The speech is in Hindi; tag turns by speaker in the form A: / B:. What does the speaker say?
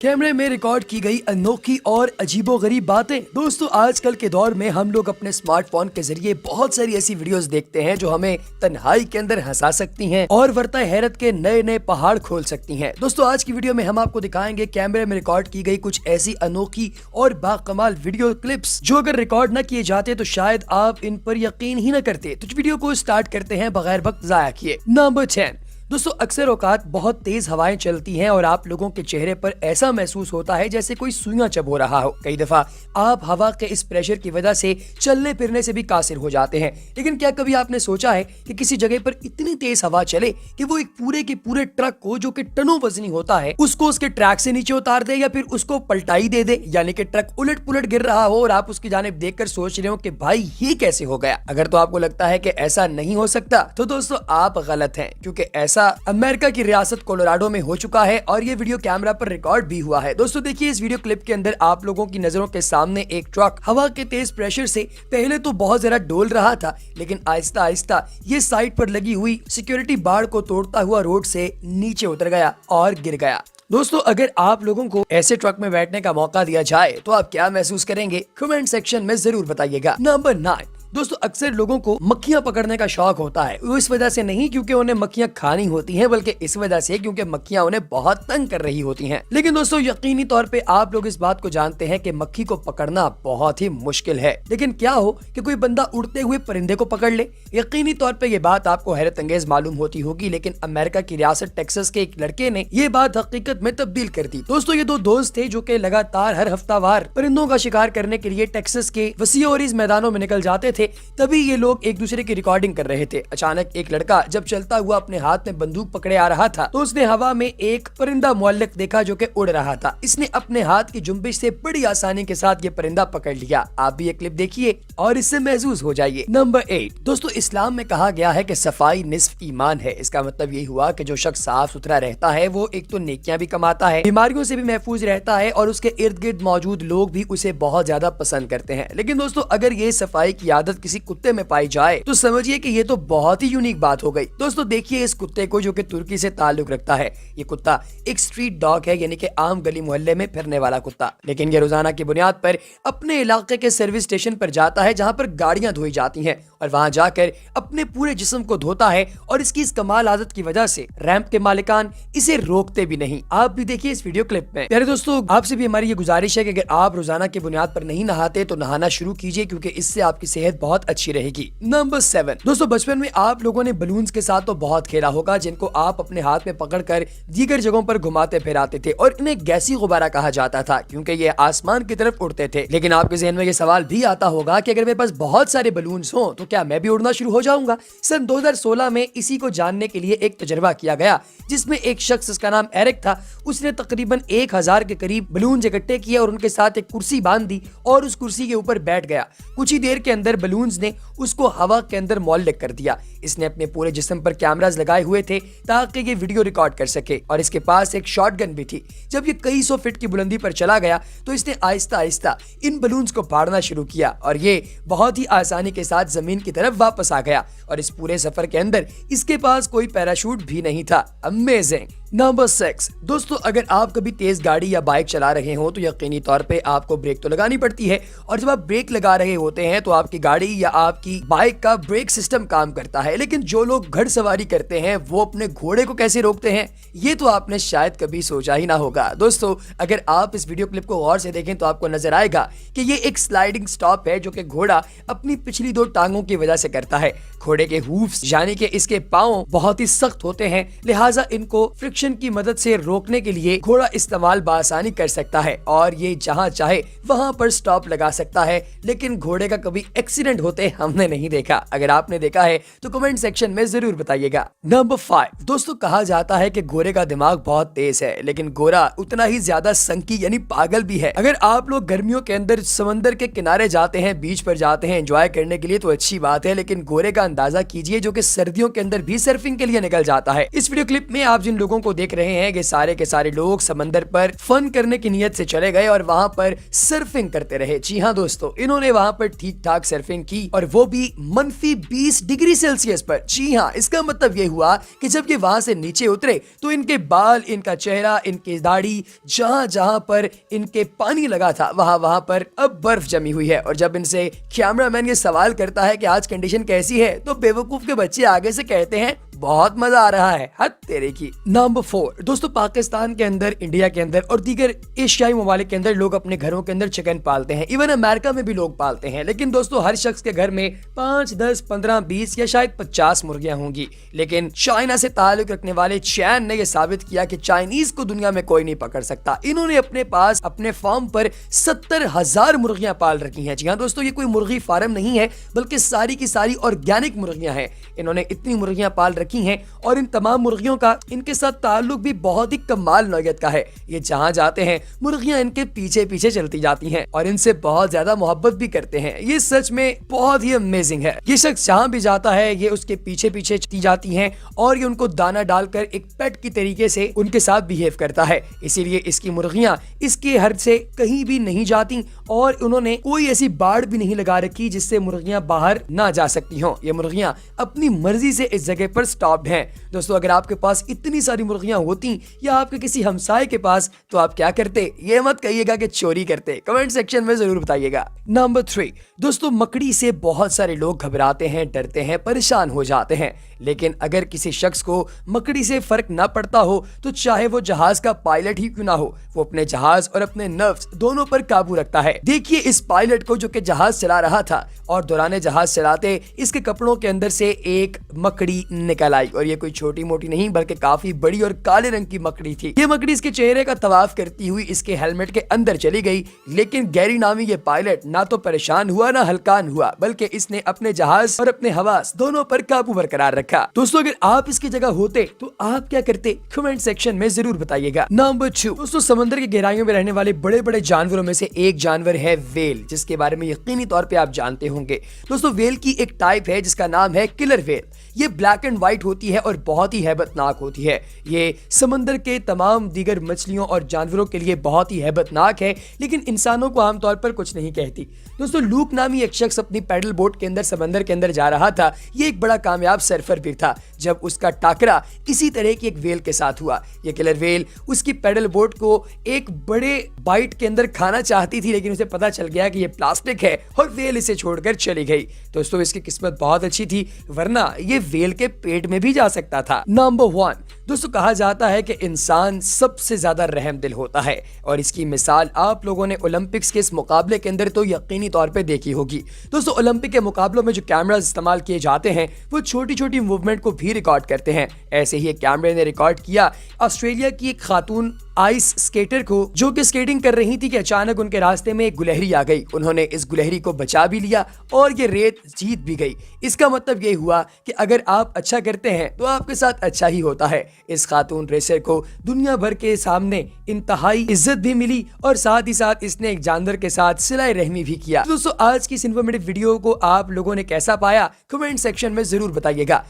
A: कैमरे में रिकॉर्ड की गई अनोखी और अजीबोगरीब बातें। दोस्तों, आजकल के दौर में हम लोग अपने स्मार्टफोन के जरिए बहुत सारी ऐसी वीडियोस देखते हैं जो हमें तन्हाई के अंदर हंसा सकती हैं और वर्ता हैरत के नए नए पहाड़ खोल सकती हैं। दोस्तों, आज की वीडियो में हम आपको दिखाएंगे कैमरे में रिकॉर्ड की गई कुछ ऐसी अनोखी और बाकमाल वीडियो क्लिप्स जो अगर रिकॉर्ड न किए जाते तो शायद आप इन पर यकीन ही न करते। तो वीडियो को स्टार्ट करते हैं बगैर वक्त जाया किए। नंबर 10। दोस्तों, अक्सर औकात बहुत तेज हवाएं चलती हैं और आप लोगों के चेहरे पर ऐसा महसूस होता है जैसे कोई सुइयां चबो रहा हो। कई दफा आप हवा के इस प्रेशर की वजह से चलने फिरने से भी कासिर हो जाते हैं। लेकिन क्या कभी आपने सोचा है कि किसी जगह पर इतनी तेज हवा चले कि वो एक पूरे के पूरे ट्रक को जो कि टनों वजनी होता है उसको उसके ट्रैक से नीचे उतार दे या फिर उसको पलटाई दे दे, यानी कि ट्रक उलट पुलट गिर रहा हो और आप उसकी जानिब देखकर सोच रहे हो कि भाई ये कैसे हो गया। अगर तो आपको लगता है कि ऐसा नहीं हो सकता तो दोस्तों आप गलत हैं, क्योंकि ऐसा अमेरिका की रियासत कोलोराडो में हो चुका है और ये वीडियो कैमरा पर रिकॉर्ड भी हुआ है। दोस्तों देखिए, इस वीडियो क्लिप के अंदर आप लोगों की नजरों के सामने एक ट्रक हवा के तेज प्रेशर से पहले तो बहुत जरा डोल रहा था, लेकिन आहिस्ता आहिस्ता ये साइड पर लगी हुई सिक्योरिटी बाड़ को तोड़ता हुआ रोड से नीचे उतर गया और गिर गया। दोस्तों, अगर आप लोगों को ऐसे ट्रक में बैठने का मौका दिया जाए तो आप क्या महसूस करेंगे? कमेंट सेक्शन में जरूर बताइएगा। नंबर 9। दोस्तों, अक्सर लोगों को मक्खियां पकड़ने का शौक होता है। वो इस वजह से नहीं क्योंकि उन्हें मक्खियां खानी होती हैं, बल्कि इस वजह से क्योंकि मक्खियां उन्हें बहुत तंग कर रही होती हैं। लेकिन दोस्तों, यकीनी तौर पे आप लोग इस बात को जानते हैं कि मक्खी को पकड़ना बहुत ही मुश्किल है। लेकिन क्या हो कि कोई बंदा उड़ते हुए परिंदे को पकड़ ले? यकीनी तौर पे ये बात आपको हैरत अंगेज मालूम होती होगी, लेकिन अमेरिका की रियासत टेक्सास के एक लड़के ने ये बात हकीकत में तब्दील कर दी। दोस्तों, ये दो दोस्त थे जो कि लगातार हर हफ्तावार परिंदों का शिकार करने के लिए टेक्सास के वसीओरीज मैदानों में निकल जाते थे। तभी ये लोग एक दूसरे की रिकॉर्डिंग कर रहे थे। अचानक एक लड़का जब चलता हुआ अपने हाथ में बंदूक पकड़े आ रहा था तो उसने हवा में एक परिंदा मुअल्लक देखा जो कि उड़ रहा था। इसने अपने हाथ की जुम्बिश से बड़ी आसानी के साथ ये परिंदा पकड़ लिया। आप भी ये क्लिप देखिए और इससे महसूस हो जाइए। नंबर 8। दोस्तों, इस्लाम में कहा गया है कि सफाई निस्फ ईमान है। इसका मतलब यही हुआ कि जो शख्स साफ सुथरा रहता है वो एक तो नेकियां भी कमाता है, बीमारियों से भी महफूज रहता है और उसके इर्द गिर्द मौजूद लोग भी उसे बहुत ज्यादा पसंद करते हैं। लेकिन दोस्तों, अगर ये सफाई की आदत किसी कुत्ते में पाई जाए तो समझिए कि ये तो बहुत ही यूनिक बात हो गई। दोस्तों देखिए इस कुत्ते को जो कि तुर्की से ताल्लुक रखता है। ये कुत्ता एक स्ट्रीट डॉग है, यानी कि आम गली मोहल्ले में फिरने वाला कुत्ता। लेकिन ये रोजाना की बुनियाद पर अपने इलाके के सर्विस स्टेशन पर जाता है जहां पर गाड़ियां धोई जाती हैं और वहां जाकर अपने पूरे जिस्म को धोता है और इसकी इस कमाल आदत की वजह से रैंप के मालिकान इसे रोकते भी नहीं। आप भी देखिए इस वीडियो क्लिप में। प्यारे दोस्तों, आपसे भी हमारी ये गुजारिश है कि अगर आप रोजाना की बुनियाद पर नहीं नहाते तो नहाना शुरू कीजिए, क्योंकि इससे आपकी सेहत बहुत अच्छी रहेगी। नंबर 7। दोस्तों, बचपन में आप लोगों ने बलून्स के साथ तो बहुत खेला होगा, जिनको आप अपने हाथ में पकड़कर दीगर जगहों पर घुमाते फिराते थे और इन्हें गैसी गुब्बारा कहा जाता था क्योंकि ये आसमान की तरफ उड़ते थे। लेकिन आपके जहन में ये सवाल भी आता होगा कि अगर मेरे पास बहुत सारे बलून्स हों तो क्या मैं भी उड़ना शुरू हो जाऊंगा? सन 2016 में इसी को जानने के लिए एक तजर्बा किया गया, जिसमें एक शख्स, उसका नाम एरिक था, उसने तकरीबन 1000 के करीब बलून इकट्ठे किए और उनके साथ एक कुर्सी बांध दी और उस कुर्सी के ऊपर बैठ गया। कुछ ही देर के अंदर बलून्स ने उसको हवा के अंदर मुअल्लक कर दिया। इसने अपने पूरे जिस्म पर कैमरास लगाए हुए थे ताकि ये वीडियो रिकॉर्ड कर सके और इसके पास एक शॉटगन भी थी। जब ये कई सौ फीट की बुलंदी पर चला गया तो इसने आहिस्ता आहिस्ता इन बलून्स को फाड़ना शुरू किया और ये बहुत ही आसानी के साथ जमीन की तरफ वापस आ गया और इस पूरे सफर के अंदर इसके पास कोई पैराशूट भी नहीं था। अमेजिंग। नंबर 6। दोस्तों, अगर आप कभी तेज गाड़ी या बाइक चला रहे हो तो यकीनी तौर पे आपको ब्रेक तो लगानी पड़ती है और जब आप ब्रेक लगा रहे होते हैं तो आपकी गाड़ी या आपकी बाइक का ब्रेक सिस्टम काम करता है। लेकिन जो लोग घुड़सवारी करते हैं वो अपने घोड़े को कैसे रोकते हैं, ये तो आपने शायद कभी सोचा ही ना होगा। दोस्तों, अगर आप इस वीडियो क्लिप को गौर से देखें तो आपको नजर आएगा कि ये एक स्लाइडिंग स्टॉप है जो कि घोड़ा अपनी पिछली 2 टांगों की वजह से करता है। घोड़े के हूफ्स यानी कि इसके पांव बहुत ही सख्त होते हैं, लिहाजा इनको फ्रिक्शन की मदद से रोकने के लिए घोड़ा इस्तेमाल बासानी कर सकता है और ये जहां चाहे वहां पर स्टॉप लगा सकता है। लेकिन घोड़े का कभी एक्सीडेंट होते हमने नहीं देखा। अगर आपने देखा है तो कमेंट सेक्शन में जरूर बताइएगा। नंबर 5। दोस्तों, कहा जाता है कि घोड़े का दिमाग बहुत तेज है, लेकिन घोड़ा उतना ही ज्यादा संकी यानी पागल भी है। अगर आप लोग गर्मियों के अंदर समंदर के किनारे जाते हैं, बीच पर जाते हैं एंजॉय करने के लिए तो अच्छी बात है, लेकिन घोड़े का अंदाजा कीजिए जो कि सर्दियों के अंदर भी सर्फिंग के लिए निकल जाता है। इस वीडियो क्लिप में आप जिन लोगों को देख रहे हैं कि सारे के सारे लोग समंदर पर फन करने की नीयत से चले गए और वहाँ पर सर्फिंग करते रहे। जी हाँ दोस्तों, इन्होंने वहाँ पर ठीक ठाक सर्फिंग की और वो भी -20 डिग्री सेल्सियस पर। जी हाँ, इसका मतलब ये हुआ कि जब ये वहाँ से नीचे उतरे तो इनके बाल, इनका चेहरा, इनकी दाढ़ी, जहाँ जहाँ पर इनके पानी लगा था वहाँ पर अब बर्फ जमी हुई है। और जब इनसे कैमरामैन ये सवाल करता है कि आज कंडीशन कैसी है, तो बेवकूफ के बच्चे आगे से कहते हैं बहुत मजा आ रहा है। हद तेरे की। नंबर 4 दोस्तों, पाकिस्तान के अंदर, इंडिया के अंदर और दीगर एशियाई ममालिक के अंदर लोग अपने घरों के अंदर चिकन पालते हैं। इवन अमेरिका में भी लोग पालते हैं। लेकिन दोस्तों, हर शख्स के घर में 5, 10, 15, 20 या शायद 50 मुर्गियां होंगी। लेकिन चाइना से ताल्लुक रखने वाले चैन ने यह साबित किया कि चाइनीज को दुनिया में कोई नहीं पकड़ सकता। इन्होंने अपने पास अपने फार्म पर 70,000 मुर्गियां पाल रखी हैं। जी हाँ दोस्तों, ये कोई मुर्गी फार्म नहीं है, बल्कि सारी की सारी ऑर्गेनिक मुर्गियां हैं। इन्होंने इतनी मुर्गियां पाल रखी हैं और इन तमाम मुर्गियों का इनके साथ ताल्लुक भी बहुत ही कमाल नौयत का है। ये जहां जाते हैं मुर्गियां इनके पीछे पीछे चलती जाती हैं और इनसे बहुत ज्यादा मोहब्बत भी करते हैं। ये सच में बहुत ही अमेजिंग है। ये शख्स जहां भी जाता है ये उसके पीछे पीछे चलती जाती हैं और ये उनको दाना डालकर एक पेट की तरीके से उनके साथ बिहेव करता है। इसीलिए इसकी मुर्गियां इसके हद से कहीं भी नहीं जाती और उन्होंने कोई ऐसी बाड़ भी नहीं लगा रखी जिससे मुर्गियां बाहर ना जा सकती हों। ये मुर्गियां अपनी मर्जी से इस जगह पर स्टॉप्ड हैं। दोस्तों, अगर आपके पास इतनी सारी मुर्गियां होती या आपके किसी हमसाये के पास, तो आप क्या करते? ये मत कहिएगा कि चोरी करते, कमेंट सेक्शन में जरूर बताइएगा। नंबर 3 दोस्तों, मकड़ी से बहुत सारे लोग घबराते हैं, डरते हैं, परेशान हो जाते हैं। लेकिन अगर किसी शख्स को मकड़ी से फर्क ना पड़ता हो, तो चाहे वो जहाज का पायलट ही क्यों ना हो, वो अपने जहाज और अपने नर्व्स दोनों पर काबू रखता है। देखिए इस पायलट को जो कि जहाज चला रहा था और दौरान जहाज चलाते इसके कपड़ों के अंदर से एक मकड़ी निकल आई और ये कोई छोटी मोटी नहीं बल्कि काफी बड़ी और काले रंग की मकड़ी थी। ये मकड़ी इसके चेहरे का तवाफ करती हुई इसके हेलमेट के अंदर चली गई। लेकिन गैरी नामी ये पायलट ना तो परेशान हुआ ना हलकान हुआ, बल्कि इसने अपने जहाज और अपने हवास दोनों पर काबू बरकरार रखा। दोस्तों, अगर आप इसकी जगह होते तो आप क्या करते? कमेंट सेक्शन में जरूर बताइएगा। नंबर 2 दोस्तों, समंदर की गहराइयों में रहने वाले बड़े बड़े जानवरों में से एक जानवर है वेल, जिसके बारे में यकीनी तौर पे आप जानते होंगे। दोस्तों, वेल की एक टाइप है जिसका नाम है किलर वेल। ये ब्लैक एंड व्हाइट होती है और बहुत ही हैबतनाक होती है। ये समंदर के तमाम दीगर मछलियों और जानवरों के लिए बहुत ही हैबतनाक है, लेकिन इंसानों को आमतौर पर कुछ नहीं कहती। दोस्तों, लूक नामी एक शख्स अपनी पैडल बोट के अंदर समंदर के अंदर जा रहा था। ये एक बड़ा कामयाब सर्फर भी था जब उसका टाकरा इसी तरह की एक वेल के साथ हुआ। ये किलर वेल उसकी पैडल बोट को एक बड़े बाइट के अंदर खाना चाहती थी, लेकिन उसे पता चल गया कि ये प्लास्टिक है और वेल इसे छोड़कर चली गई। दोस्तों, इसकी किस्मत बहुत अच्छी थी, वरना ये वेल के पेट में भी जा सकता था। नंबर 1 दोस्तों, कहा जाता है कि इंसान सबसे ज्यादा रहमदिल होता है और इसकी मिसाल आप लोगों ने ओलंपिक्स के इस मुकाबले के अंदर तो यकीनी तौर पे देखी होगी। दोस्तों, ओलंपिक के मुकाबलों में जो कैमरास इस्तेमाल किए जाते हैं वो छोटी छोटी मूवमेंट को भी रिकॉर्ड करते हैं। ऐसे ही एक कैमरे ने रिकॉर्ड किया ऑस्ट्रेलिया की एक खातून आइस स्केटर को, जो कि स्केटिंग कर रही थी कि अचानक उनके रास्ते में एक गुलहरी आ गई। उन्होंने इस गुलहरी को बचा भी लिया और ये रेत जीत भी गई। इसका मतलब ये हुआ कि अगर आप अच्छा करते हैं तो आपके साथ अच्छा ही होता है। इस खातून रेसर को दुनिया भर के सामने इंतहाई इज्जत भी मिली और साथ ही साथ इसने एक जानवर के साथ सिलाई रहमी भी किया। दोस्तों, आज की इस इन्फॉर्मेटिव वीडियो को आप लोगों ने कैसा पाया? कमेंट सेक्शन में जरूर बताइएगा।